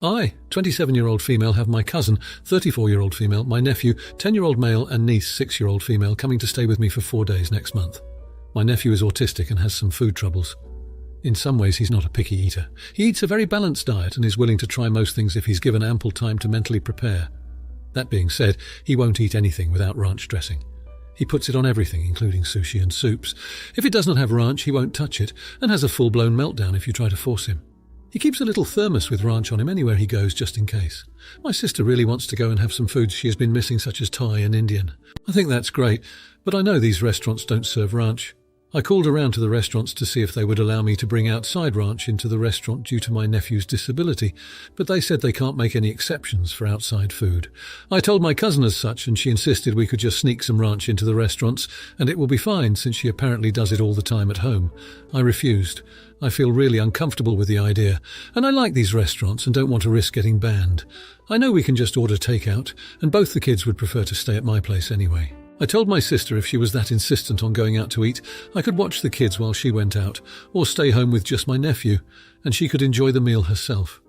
I, 27-year-old female, have my cousin, 34-year-old female, my nephew, 10-year-old male, and niece, 6-year-old female, coming to stay with me for 4 days next month. My nephew is autistic and has some food troubles. In some ways, he's not a picky eater. He eats a very balanced diet and is willing to try most things if he's given ample time to mentally prepare. That being said, he won't eat anything without ranch dressing. He puts it on everything, including sushi and soups. If it does not have ranch, he won't touch it, and has a full-blown meltdown if you try to force him. He keeps a little thermos with ranch on him anywhere he goes, just in case. My sister really wants to go and have some foods she has been missing, such as Thai and Indian. I think that's great, but I know these restaurants don't serve ranch. I called around to the restaurants to see if they would allow me to bring outside ranch into the restaurant due to my nephew's disability, but they said they can't make any exceptions for outside food. I told my cousin as such, and she insisted we could just sneak some ranch into the restaurants, and it will be fine since she apparently does it all the time at home. I refused. I feel really uncomfortable with the idea, and I like these restaurants and don't want to risk getting banned. I know we can just order takeout, and both the kids would prefer to stay at my place anyway. I told my sister if she was that insistent on going out to eat, I could watch the kids while she went out, or stay home with just my nephew, and she could enjoy the meal herself.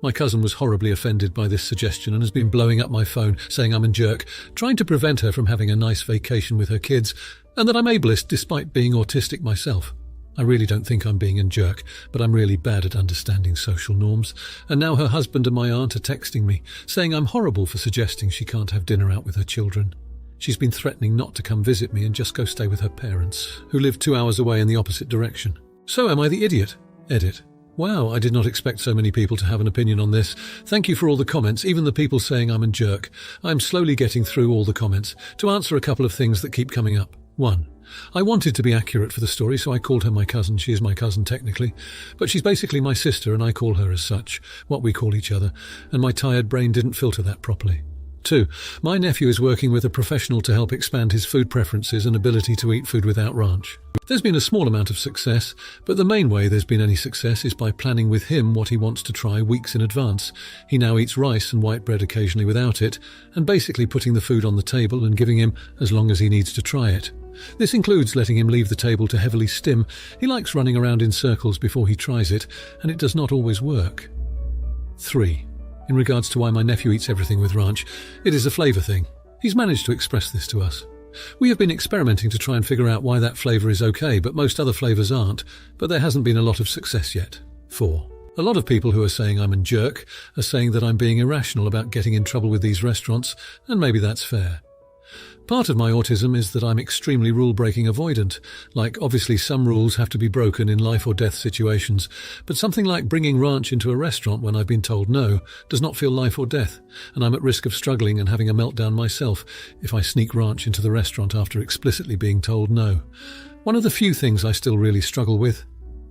My cousin was horribly offended by this suggestion and has been blowing up my phone, saying I'm a jerk, trying to prevent her from having a nice vacation with her kids, and that I'm ableist despite being autistic myself. I really don't think I'm being a jerk, but I'm really bad at understanding social norms, and now her husband and my aunt are texting me, saying I'm horrible for suggesting she can't have dinner out with her children. She's been threatening not to come visit me and just go stay with her parents, who live 2 hours away in the opposite direction. So am I the idiot? Edit. Wow, I did not expect so many people to have an opinion on this. Thank you for all the comments, even the people saying I'm a jerk. I'm slowly getting through all the comments to answer a couple of things that keep coming up. 1. I wanted to be accurate for the story, so I called her my cousin. She is my cousin technically, but she's basically my sister and I call her as such, what we call each other, and my tired brain didn't filter that properly. 2. My nephew is working with a professional to help expand his food preferences and ability to eat food without ranch. There's been a small amount of success, but the main way there's been any success is by planning with him what he wants to try weeks in advance. He now eats rice and white bread occasionally without it, and basically putting the food on the table and giving him as long as he needs to try it. This includes letting him leave the table to heavily stim. He likes running around in circles before he tries it, and it does not always work. 3. In regards to why my nephew eats everything with ranch, it is a flavour thing. He's managed to express this to us. We have been experimenting to try and figure out why that flavour is okay, but most other flavours aren't, but there hasn't been a lot of success yet. 4. A lot of people who are saying I'm a jerk are saying that I'm being irrational about getting in trouble with these restaurants, and maybe that's fair. Part of my autism is that I'm extremely rule-breaking avoidant. Like, obviously some rules have to be broken in life or death situations, but something like bringing ranch into a restaurant when I've been told no does not feel life or death, and I'm at risk of struggling and having a meltdown myself if I sneak ranch into the restaurant after explicitly being told no. One of the few things I still really struggle with.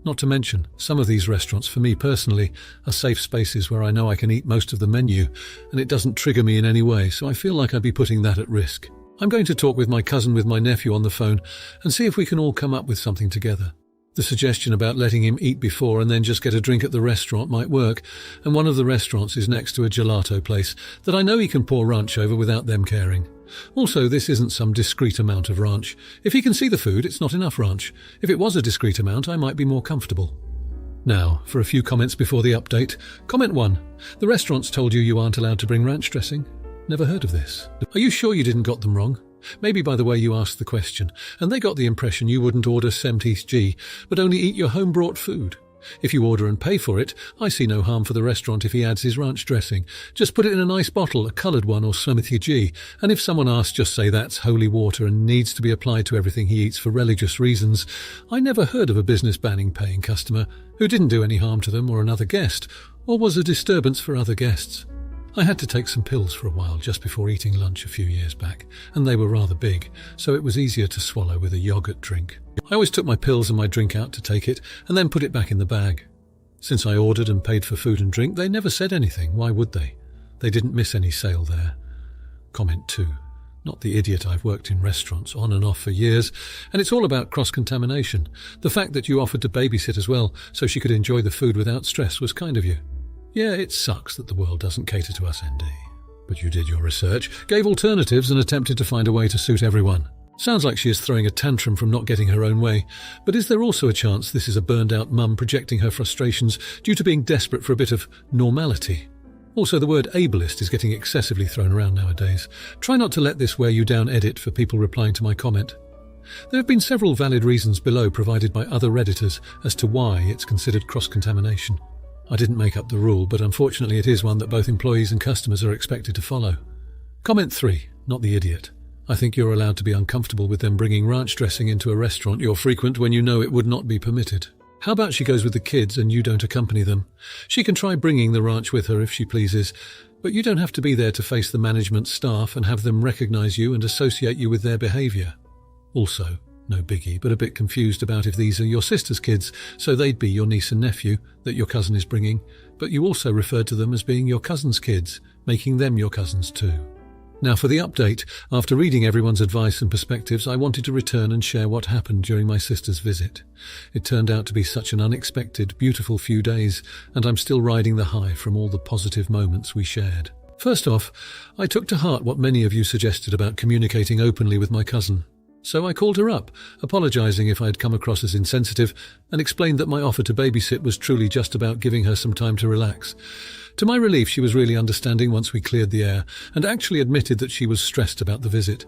Not to mention, some of these restaurants, for me personally, are safe spaces where I know I can eat most of the menu, and it doesn't trigger me in any way, so I feel like I'd be putting that at risk. I'm going to talk with my cousin with my nephew on the phone and see if we can all come up with something together. The suggestion about letting him eat before and then just get a drink at the restaurant might work, and one of the restaurants is next to a gelato place that I know he can pour ranch over without them caring. Also, this isn't some discrete amount of ranch. If he can see the food, it's not enough ranch. If it was a discrete amount, I might be more comfortable. Now, for a few comments before the update. Comment 1. The restaurants told you aren't allowed to bring ranch dressing? Never heard of this. Are you sure you didn't got them wrong? Maybe by the way you asked the question, and they got the impression you wouldn't order 70G, but only eat your home-brought food. If you order and pay for it, I see no harm for the restaurant if he adds his ranch dressing. Just put it in a nice bottle, a coloured one or 70G, and if someone asks, just say that's holy water and needs to be applied to everything he eats for religious reasons. I never heard of a business banning paying customer who didn't do any harm to them or another guest, or was a disturbance for other guests. I had to take some pills for a while just before eating lunch a few years back, and they were rather big, so it was easier to swallow with a yogurt drink. I always took my pills and my drink out to take it, and then put it back in the bag. Since I ordered and paid for food and drink, they never said anything. Why would they? They didn't miss any sale there. Comment 2. Not the idiot, I've worked in restaurants on and off for years, and it's all about cross-contamination. The fact that you offered to babysit as well, so she could enjoy the food without stress, was kind of you. Yeah, it sucks that the world doesn't cater to us, ND. But you did your research, gave alternatives and attempted to find a way to suit everyone. Sounds like she is throwing a tantrum from not getting her own way, but is there also a chance this is a burned-out mum projecting her frustrations due to being desperate for a bit of normality? Also, the word ableist is getting excessively thrown around nowadays. Try not to let this wear you down edit for people replying to my comment. There have been several valid reasons below provided by other Redditors as to why it's considered cross-contamination. I didn't make up the rule, but unfortunately it is one that both employees and customers are expected to follow. Comment 3. Not the idiot. I think you're allowed to be uncomfortable with them bringing ranch dressing into a restaurant you're frequent when you know it would not be permitted. How about she goes with the kids and you don't accompany them? She can try bringing the ranch with her if she pleases, but you don't have to be there to face the management staff and have them recognise you and associate you with their behaviour. Also, no biggie, but a bit confused about if these are your sister's kids, so they'd be your niece and nephew that your cousin is bringing, but you also referred to them as being your cousin's kids, making them your cousins too. Now for the update. After reading everyone's advice and perspectives, I wanted to return and share what happened during my sister's visit. It turned out to be such an unexpected, beautiful few days, and I'm still riding the high from all the positive moments we shared. First off, I took to heart what many of you suggested about communicating openly with my cousin. So I called her up, apologising if I had come across as insensitive, and explained that my offer to babysit was truly just about giving her some time to relax. To my relief, she was really understanding once we cleared the air, and actually admitted that she was stressed about the visit.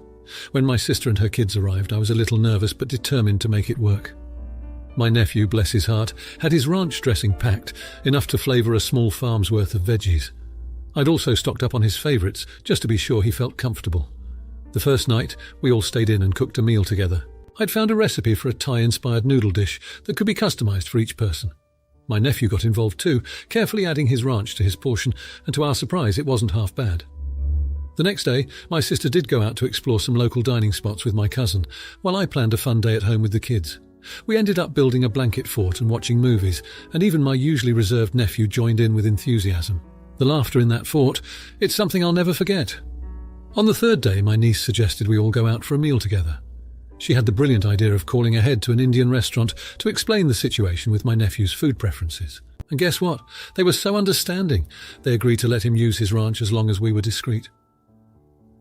When my sister and her kids arrived, I was a little nervous but determined to make it work. My nephew, bless his heart, had his ranch dressing packed, enough to flavour a small farm's worth of veggies. I'd also stocked up on his favourites, just to be sure he felt comfortable. The first night, we all stayed in and cooked a meal together. I'd found a recipe for a Thai-inspired noodle dish that could be customised for each person. My nephew got involved too, carefully adding his ranch to his portion, and to our surprise, it wasn't half bad. The next day, my sister did go out to explore some local dining spots with my cousin, while I planned a fun day at home with the kids. We ended up building a blanket fort and watching movies, and even my usually reserved nephew joined in with enthusiasm. The laughter in that fort, it's something I'll never forget. On the third day, my niece suggested we all go out for a meal together. She had the brilliant idea of calling ahead to an Indian restaurant to explain the situation with my nephew's food preferences. And guess what? They were so understanding. They agreed to let him use his ranch as long as we were discreet.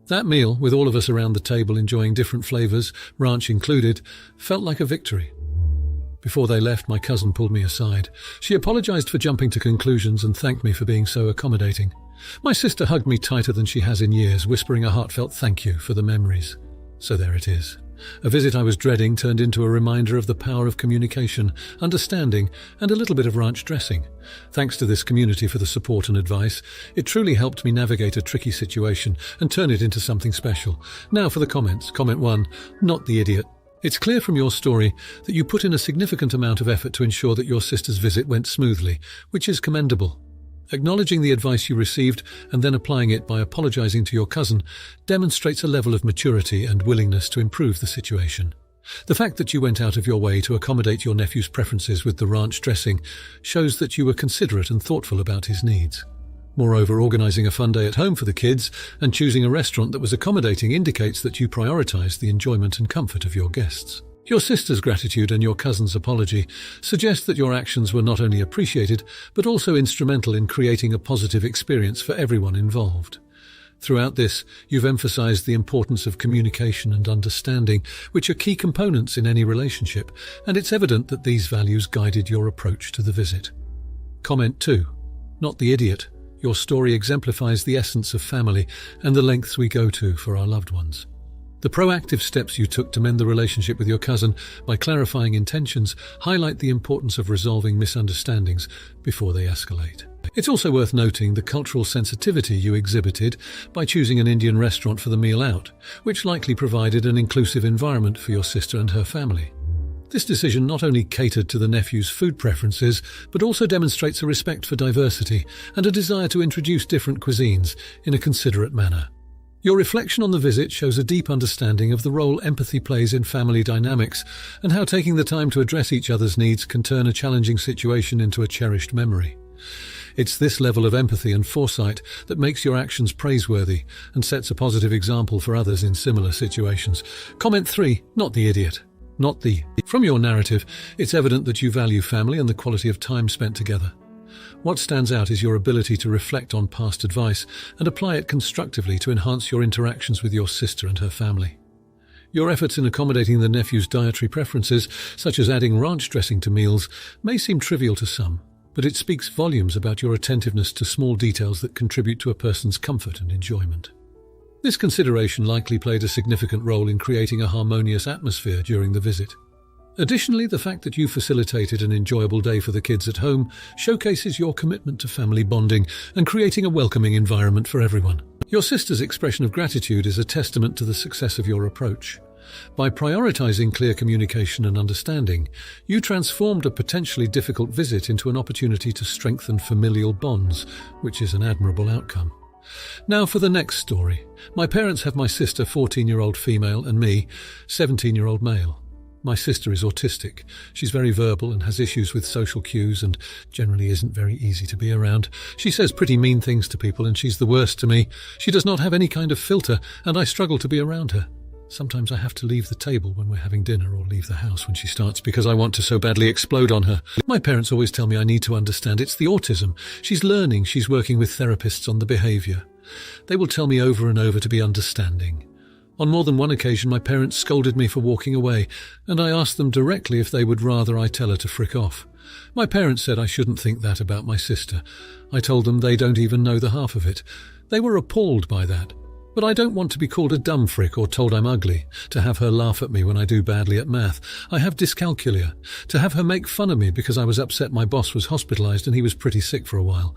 That meal, with all of us around the table enjoying different flavours, ranch included, felt like a victory. Before they left, my cousin pulled me aside. She apologised for jumping to conclusions and thanked me for being so accommodating. My sister hugged me tighter than she has in years, whispering a heartfelt thank you for the memories. So there it is. A visit I was dreading turned into a reminder of the power of communication, understanding, and a little bit of ranch dressing. Thanks to this community for the support and advice, it truly helped me navigate a tricky situation and turn it into something special. Now for the comments. Comment 1. Not the idiot. It's clear from your story that you put in a significant amount of effort to ensure that your sister's visit went smoothly, which is commendable. Acknowledging the advice you received and then applying it by apologising to your cousin demonstrates a level of maturity and willingness to improve the situation. The fact that you went out of your way to accommodate your nephew's preferences with the ranch dressing shows that you were considerate and thoughtful about his needs. Moreover, organising a fun day at home for the kids and choosing a restaurant that was accommodating indicates that you prioritised the enjoyment and comfort of your guests. Your sister's gratitude and your cousin's apology suggest that your actions were not only appreciated, but also instrumental in creating a positive experience for everyone involved. Throughout this, you've emphasized the importance of communication and understanding, which are key components in any relationship, and it's evident that these values guided your approach to the visit. Comment 2. Not the idiot. Your story exemplifies the essence of family and the lengths we go to for our loved ones. The proactive steps you took to mend the relationship with your cousin by clarifying intentions highlight the importance of resolving misunderstandings before they escalate. It's also worth noting the cultural sensitivity you exhibited by choosing an Indian restaurant for the meal out, which likely provided an inclusive environment for your sister and her family. This decision not only catered to the nephew's food preferences, but also demonstrates a respect for diversity and a desire to introduce different cuisines in a considerate manner. Your reflection on the visit shows a deep understanding of the role empathy plays in family dynamics and how taking the time to address each other's needs can turn a challenging situation into a cherished memory. It's this level of empathy and foresight that makes your actions praiseworthy and sets a positive example for others in similar situations. Comment 3. Not the idiot. Not the. From your narrative, it's evident that you value family and the quality of time spent together. What stands out is your ability to reflect on past advice and apply it constructively to enhance your interactions with your sister and her family. Your efforts in accommodating the nephew's dietary preferences, such as adding ranch dressing to meals, may seem trivial to some, but it speaks volumes about your attentiveness to small details that contribute to a person's comfort and enjoyment. This consideration likely played a significant role in creating a harmonious atmosphere during the visit. Additionally, the fact that you facilitated an enjoyable day for the kids at home showcases your commitment to family bonding and creating a welcoming environment for everyone. Your sister's expression of gratitude is a testament to the success of your approach. By prioritizing clear communication and understanding, you transformed a potentially difficult visit into an opportunity to strengthen familial bonds, which is an admirable outcome. Now for the next story. My parents have my sister, 14-year-old female, and me, 17-year-old male. My sister is autistic. She's very verbal and has issues with social cues and generally isn't very easy to be around. She says pretty mean things to people and she's the worst to me. She does not have any kind of filter and I struggle to be around her. Sometimes I have to leave the table when we're having dinner or leave the house when she starts because I want to so badly explode on her. My parents always tell me I need to understand it's the autism. She's learning, she's working with therapists on the behaviour. They will tell me over and over to be understanding. On more than one occasion my parents scolded me for walking away and I asked them directly if they would rather I tell her to frick off. My parents said I shouldn't think that about my sister. I told them they don't even know the half of it. They were appalled by that. But I don't want to be called a dumb frick or told I'm ugly, to have her laugh at me when I do badly at math. I have dyscalculia. To have her make fun of me because I was upset my boss was hospitalised and he was pretty sick for a while.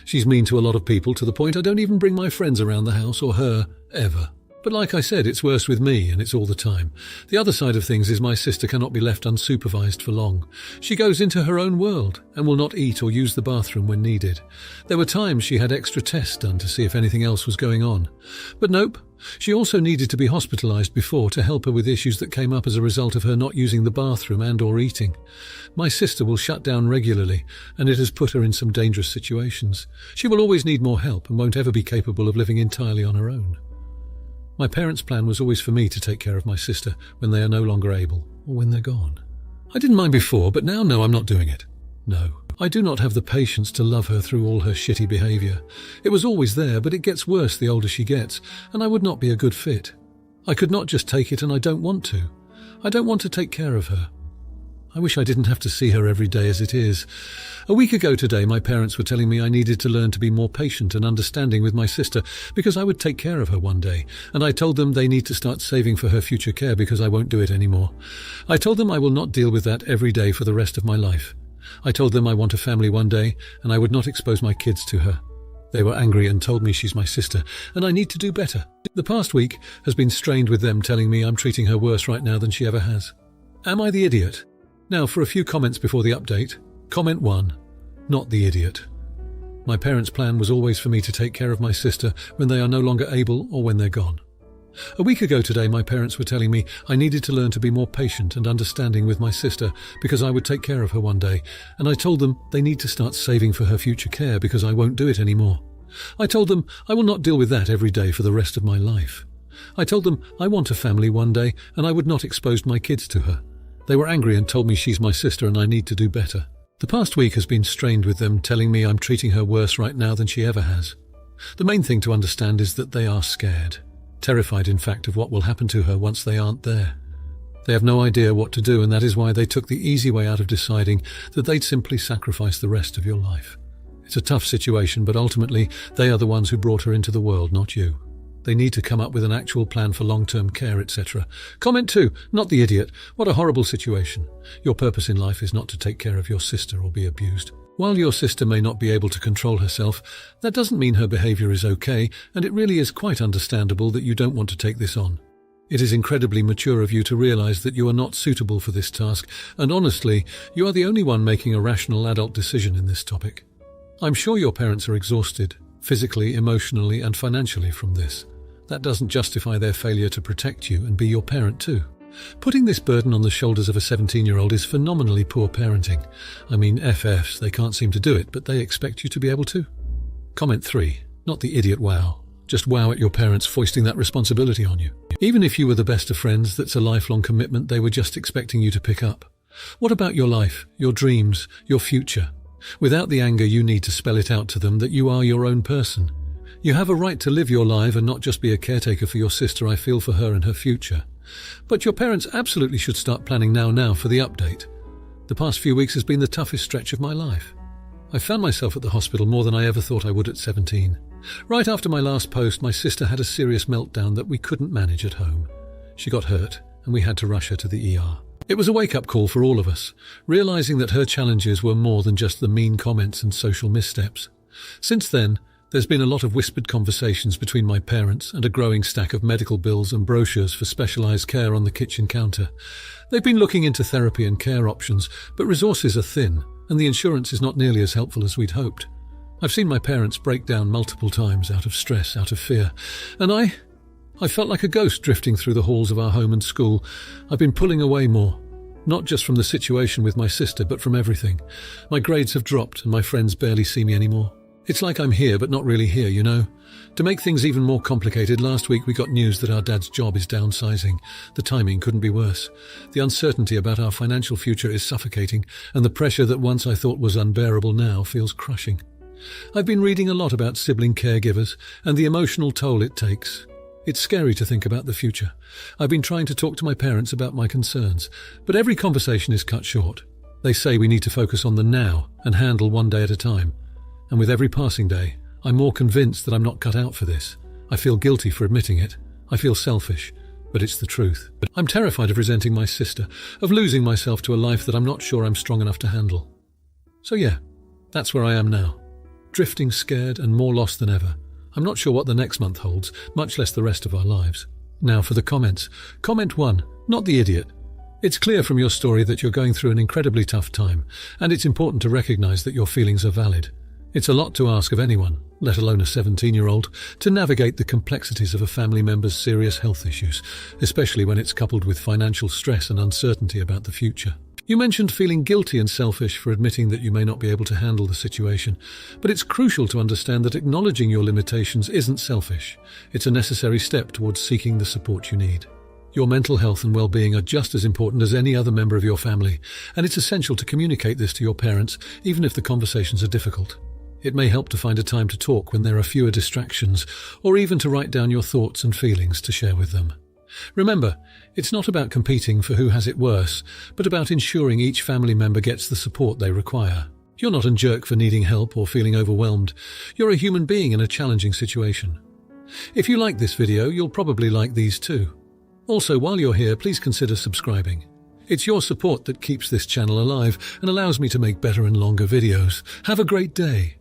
She's mean to a lot of people to the point I don't even bring my friends around the house or her, ever. But like I said, it's worse with me and it's all the time. The other side of things is my sister cannot be left unsupervised for long. She goes into her own world and will not eat or use the bathroom when needed. There were times she had extra tests done to see if anything else was going on. But nope, she also needed to be hospitalised before to help her with issues that came up as a result of her not using the bathroom and or eating. My sister will shut down regularly and it has put her in some dangerous situations. She will always need more help and won't ever be capable of living entirely on her own. My parents' plan was always for me to take care of my sister when they are no longer able, or when they're gone. I didn't mind before, but now, no, I'm not doing it. No, I do not have the patience to love her through all her shitty behaviour. It was always there, but it gets worse the older she gets, and I would not be a good fit. I could not just take it, and I don't want to. I don't want to take care of her. I wish I didn't have to see her every day as it is. A week ago today, my parents were telling me I needed to learn to be more patient and understanding with my sister because I would take care of her one day, and I told them they need to start saving for her future care because I won't do it anymore. I told them I will not deal with that every day for the rest of my life. I told them I want a family one day, and I would not expose my kids to her. They were angry and told me she's my sister, and I need to do better. The past week has been strained with them telling me I'm treating her worse right now than she ever has. Am I the idiot? Now for a few comments before the update. Comment 1. Not the idiot. My parents' plan was always for me to take care of my sister when they are no longer able or when they're gone. A week ago today, my parents were telling me I needed to learn to be more patient and understanding with my sister because I would take care of her one day, and I told them they need to start saving for her future care because I won't do it anymore. I told them I will not deal with that every day for the rest of my life. I told them I want a family one day and I would not expose my kids to her. They were angry and told me she's my sister and I need to do better. The past week has been strained with them telling me I'm treating her worse right now than she ever has. The main thing to understand is that they are scared. Terrified, in fact, of what will happen to her once they aren't there. They have no idea what to do, and that is why they took the easy way out of deciding that they'd simply sacrifice the rest of your life. It's a tough situation, but ultimately they are the ones who brought her into the world, not you. They need to come up with an actual plan for long-term care, etc. Comment 2. Not the idiot. What a horrible situation. Your purpose in life is not to take care of your sister or be abused. While your sister may not be able to control herself, that doesn't mean her behaviour is okay, and it really is quite understandable that you don't want to take this on. It is incredibly mature of you to realise that you are not suitable for this task, and honestly, you are the only one making a rational adult decision in this topic. I'm sure your parents are exhausted, physically, emotionally, and financially from this. That doesn't justify their failure to protect you and be your parent too. Putting this burden on the shoulders of a 17-year-old is phenomenally poor parenting. I mean, FFs, they can't seem to do it, but they expect you to be able to. Comment 3. Not the idiot wow. Just wow at your parents foisting that responsibility on you. Even if you were the best of friends, that's a lifelong commitment they were just expecting you to pick up. What about your life, your dreams, your future? Without the anger, you need to spell it out to them that you are your own person. You have a right to live your life and not just be a caretaker for your sister. I feel for her and her future. But your parents absolutely should start planning now for the update. The past few weeks has been the toughest stretch of my life. I found myself at the hospital more than I ever thought I would at 17. Right after my last post, my sister had a serious meltdown that we couldn't manage at home. She got hurt, and we had to rush her to the ER. It was a wake-up call for all of us, realizing that her challenges were more than just the mean comments and social missteps. Since then, there's been a lot of whispered conversations between my parents and a growing stack of medical bills and brochures for specialized care on the kitchen counter. They've been looking into therapy and care options, but resources are thin, and the insurance is not nearly as helpful as we'd hoped. I've seen my parents break down multiple times out of stress, out of fear, and I felt like a ghost drifting through the halls of our home and school. I've been pulling away more, not just from the situation with my sister, but from everything. My grades have dropped and my friends barely see me anymore. It's like I'm here, but not really here, you know? To make things even more complicated, last week we got news that our dad's job is downsizing. The timing couldn't be worse. The uncertainty about our financial future is suffocating, and the pressure that once I thought was unbearable now feels crushing. I've been reading a lot about sibling caregivers and the emotional toll it takes. It's scary to think about the future. I've been trying to talk to my parents about my concerns, but every conversation is cut short. They say we need to focus on the now and handle one day at a time. And with every passing day, I'm more convinced that I'm not cut out for this. I feel guilty for admitting it. I feel selfish, but it's the truth. But I'm terrified of resenting my sister, of losing myself to a life that I'm not sure I'm strong enough to handle. So yeah, that's where I am now. Drifting, scared, and more lost than ever. I'm not sure what the next month holds, much less the rest of our lives. Now for the comments. Comment 1, not the idiot. It's clear from your story that you're going through an incredibly tough time, and it's important to recognize that your feelings are valid. It's a lot to ask of anyone, let alone a 17-year-old, to navigate the complexities of a family member's serious health issues, especially when it's coupled with financial stress and uncertainty about the future. You mentioned feeling guilty and selfish for admitting that you may not be able to handle the situation, but it's crucial to understand that acknowledging your limitations isn't selfish. It's a necessary step towards seeking the support you need. Your mental health and well-being are just as important as any other member of your family, and it's essential to communicate this to your parents, even if the conversations are difficult. It may help to find a time to talk when there are fewer distractions, or even to write down your thoughts and feelings to share with them. Remember, it's not about competing for who has it worse, but about ensuring each family member gets the support they require. You're not a jerk for needing help or feeling overwhelmed. You're a human being in a challenging situation. If you like this video, you'll probably like these too. Also, while you're here, please consider subscribing. It's your support that keeps this channel alive and allows me to make better and longer videos. Have a great day.